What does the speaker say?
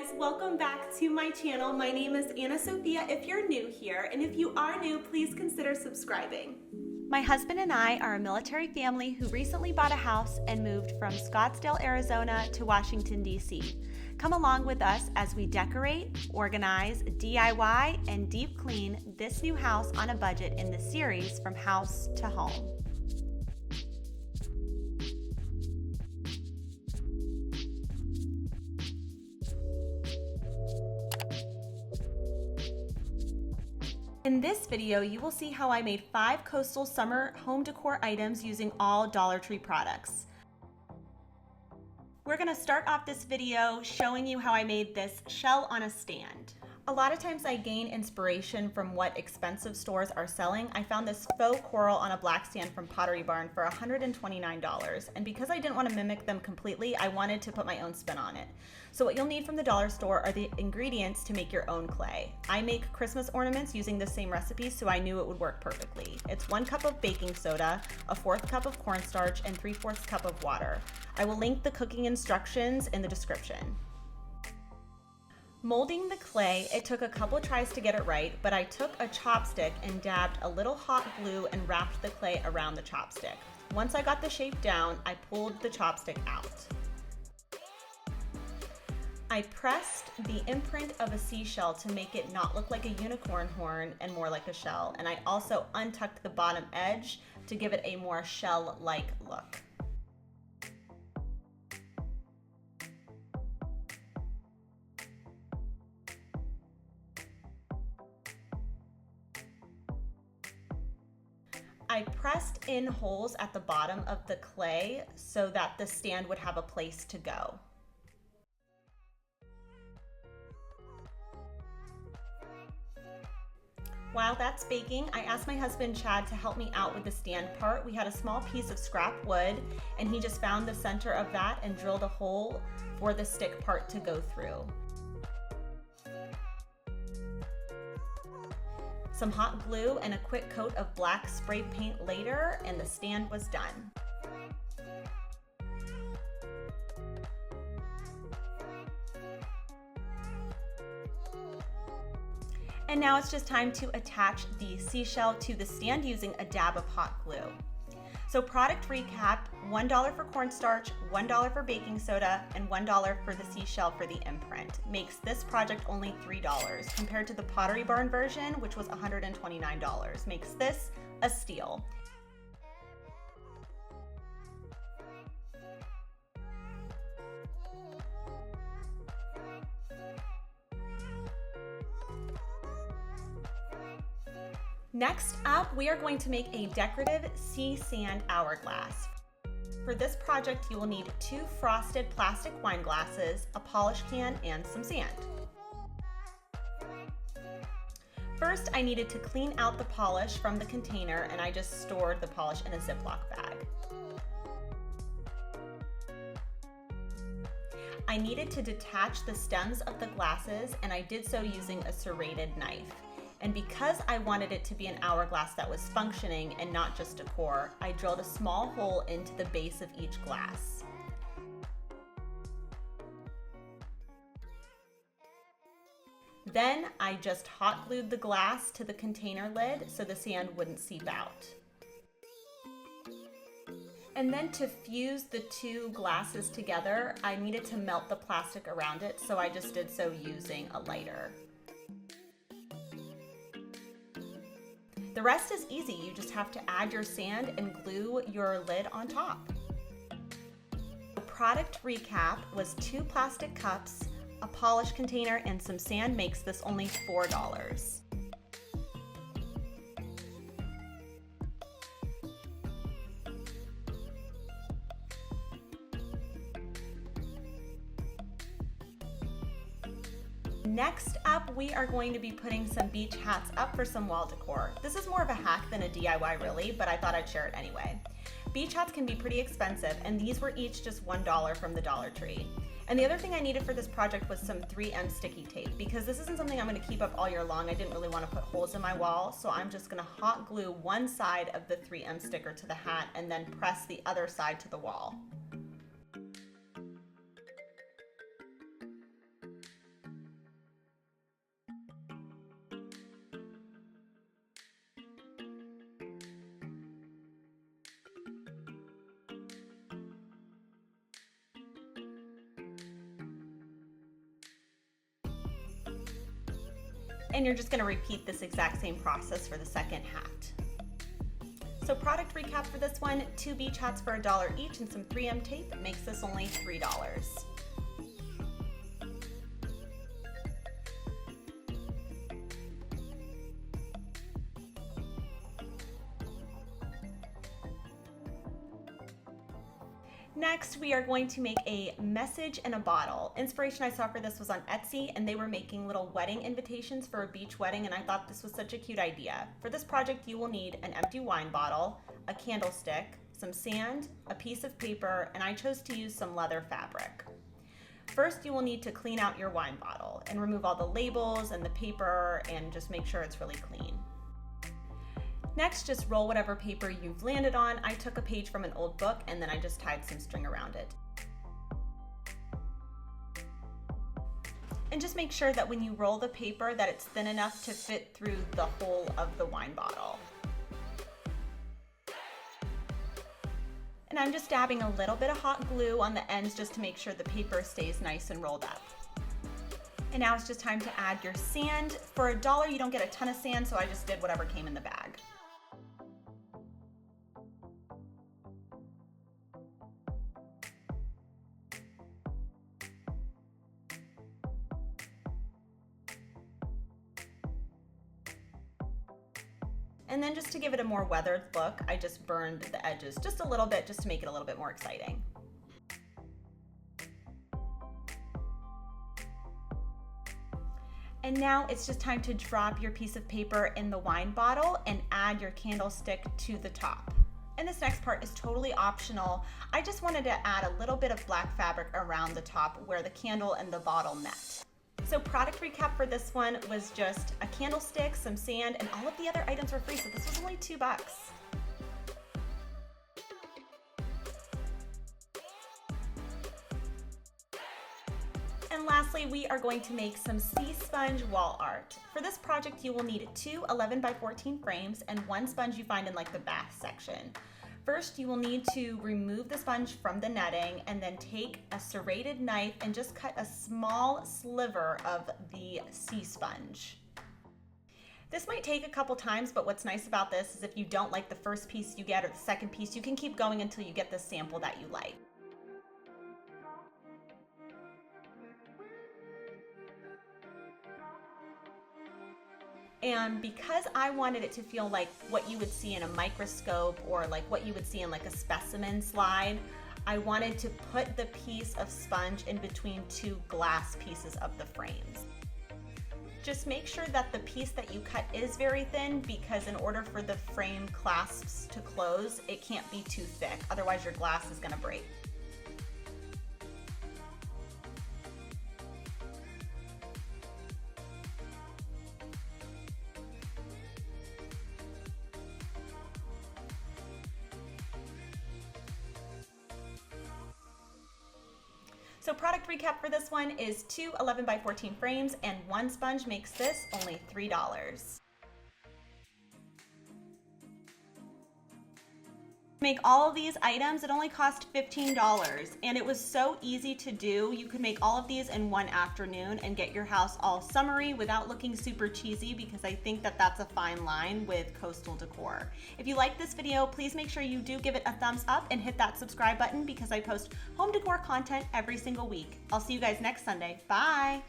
guys, welcome back to my channel. My name is Anna Sophia if you're new here, and if you are new, please consider subscribing. My husband and I are a military family who recently bought a house and moved from Scottsdale, Arizona to Washington, D.C. Come along with us as we decorate, organize, DIY, and deep clean this new house on a budget in the series From House to Home. In this video, you will see how I made 5 coastal summer home decor items using all Dollar Tree products. We're gonna start off this video showing you how I made this shell on a stand. A lot of times I gain inspiration from what expensive stores are selling. I found this faux coral on a black stand from Pottery Barn for $129. And because I didn't want to mimic them completely, I wanted to put my own spin on it. So what you'll need from the dollar store are the ingredients to make your own clay. I make Christmas ornaments using the same recipe, so I knew it would work perfectly. It's 1 cup of baking soda, a 1/4 cup of cornstarch, and 3/4 cup of water. I will link the cooking instructions in the description. Molding the clay, it took a couple tries to get it right, but I took a chopstick and dabbed a little hot glue and wrapped the clay around the chopstick. Once I got the shape down, I pulled the chopstick out. I pressed the imprint of a seashell to make it not look like a unicorn horn and more like a shell, and I also untucked the bottom edge to give it a more shell-like look. I pressed in holes at the bottom of the clay so that the stand would have a place to go. While that's baking, I asked my husband Chad to help me out with the stand part. We had a small piece of scrap wood, and he just found the center of that and drilled a hole for the stick part to go through. Some hot glue and a quick coat of black spray paint later, and the stand was done. And now it's just time to attach the seashell to the stand using a dab of hot glue. So product recap, $1 for cornstarch, $1 for baking soda, and $1 for the seashell for the imprint. Makes this project only $3 compared to the Pottery Barn version, which was $129. Makes this a steal. Next up, we are going to make a decorative sea sand hourglass. For this project, you will need 2 frosted plastic wine glasses, a polish can, and some sand. First, I needed to clean out the polish from the container, and I just stored the polish in a Ziploc bag. I needed to detach the stems of the glasses, and I did so using a serrated knife. And because I wanted it to be an hourglass that was functioning and not just decor, I drilled a small hole into the base of each glass. Then I just hot glued the glass to the container lid so the sand wouldn't seep out. And then to fuse the 2 glasses together, I needed to melt the plastic around it, so I just did so using a lighter. The rest is easy, you just have to add your sand and glue your lid on top. The product recap was 2 plastic cups, a polish container, and some sand makes this only $4. Next up, we are going to be putting some beach hats up for some wall decor. This is more of a hack than a DIY really, but I thought I'd share it anyway. Beach hats can be pretty expensive, and these were each just $1 from the Dollar Tree. And the other thing I needed for this project was some 3M sticky tape, because this isn't something I'm going to keep up all year long. I didn't really want to put holes in my wall, so I'm just going to hot glue one side of the 3M sticker to the hat and then press the other side to the wall. And you're just gonna repeat this exact same process for the second hat. So product recap for this one, 2 beach hats for $1 each and some 3M tape makes this only $3. Next, we are going to make a message in a bottle. Inspiration I saw for this was on Etsy, and they were making little wedding invitations for a beach wedding, and I thought this was such a cute idea. For this project, you will need an empty wine bottle, a candlestick, some sand, a piece of paper, and I chose to use some leather fabric. First, you will need to clean out your wine bottle and remove all the labels and the paper and just make sure it's really clean. Next, just roll whatever paper you've landed on. I took a page from an old book and then I just tied some string around it. And just make sure that when you roll the paper that it's thin enough to fit through the hole of the wine bottle. And I'm just dabbing a little bit of hot glue on the ends just to make sure the paper stays nice and rolled up. And now it's just time to add your sand. For $1, you don't get a ton of sand, so I just did whatever came in the bag. And then just to give it a more weathered look, I just burned the edges just a little bit just to make it a little bit more exciting. And now it's just time to drop your piece of paper in the wine bottle and add your candlestick to the top. And this next part is totally optional. I just wanted to add a little bit of black fabric around the top where the candle and the bottle met. So product recap for this one was just a candlestick, some sand, and all of the other items were free, so this was only $2. And lastly, we are going to make some sea sponge wall art. For this project, you will need 2 11x14 frames and 1 sponge you find in like the bath section. First, you will need to remove the sponge from the netting and then take a serrated knife and just cut a small sliver of the sea sponge. This might take a couple times, but what's nice about this is if you don't like the first piece you get or the second piece, you can keep going until you get the sample that you like. And because I wanted it to feel like what you would see in a microscope or like what you would see in like a specimen slide, I wanted to put the piece of sponge in between 2 glass pieces of the frames. Just make sure that the piece that you cut is very thin, because in order for the frame clasps to close, it can't be too thick, otherwise your glass is gonna break. So product recap for this one is 2 11x14 frames and 1 sponge makes this only $3. Make all of these items, it only cost $15, and it was so easy to do. You could make all of these in one afternoon and get your house all summery without looking super cheesy, because I think that that's a fine line with coastal decor. If you like this video, please make sure you do give it a thumbs up and hit that subscribe button, because I post home decor content every single week. I'll see you guys next Sunday. Bye!